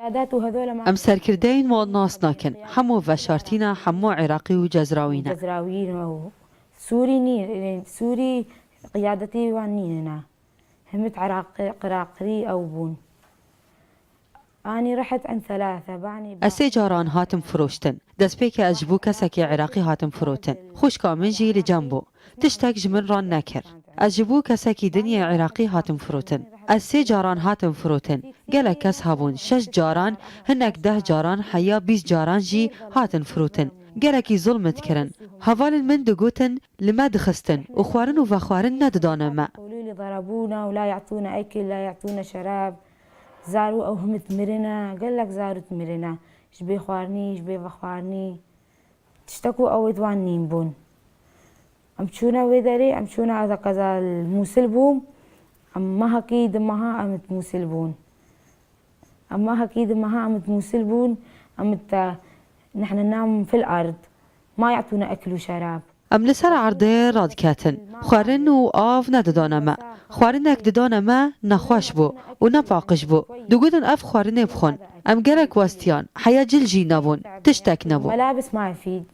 ام سرکردین و ناس ناکن همو وشارتینا همو عراقی و جزراوینا سوري سوري قيادتي وانينا همت عراقي أو بون أنا رحت عن ثلاثة بعني اسی جاران هاتم فروشتن دست پیک اجبو کسکی عراقی هاتم فروتن خوش کامن جی لجنبو تشتک جمن ران نکر اجبو کسکی دنیا عراقی هاتم فروتن اسی جاران هاتم فروتن گله کس هبون 6 جاران هنک 10 جاران حیا 20 جاران جی هاتن فروتن گلکی ظلمت کرن هوال من دگوتن لما دخستن و خوارن و وخوارن نددانه ما قولوا لي ضربونا ولا يعطونا أكل لا يعطونا شراب زاروا أو هم تمرنا قال لك زاروا تمرنا شبي خوارني شبي بخوارني تشتكوا أو توانين بون أمشونا ويدري أمشونا هذا كذا الموسل بوم أما هكيد مها أمت موسل بون أما هكيد مها أمت موسل بون أمت نحن ننام في الأرض ما يعطونا أكل وشراب ام لسر عرضه راد کتن خوارن و آف نددانه ما خوارنک ددانه ما نخوش بو و نپاقش بو دگودن اف خوارنه بخون ام گرک واستیان حیا جل جی نبون تشتک نبون ملابس ما يفيد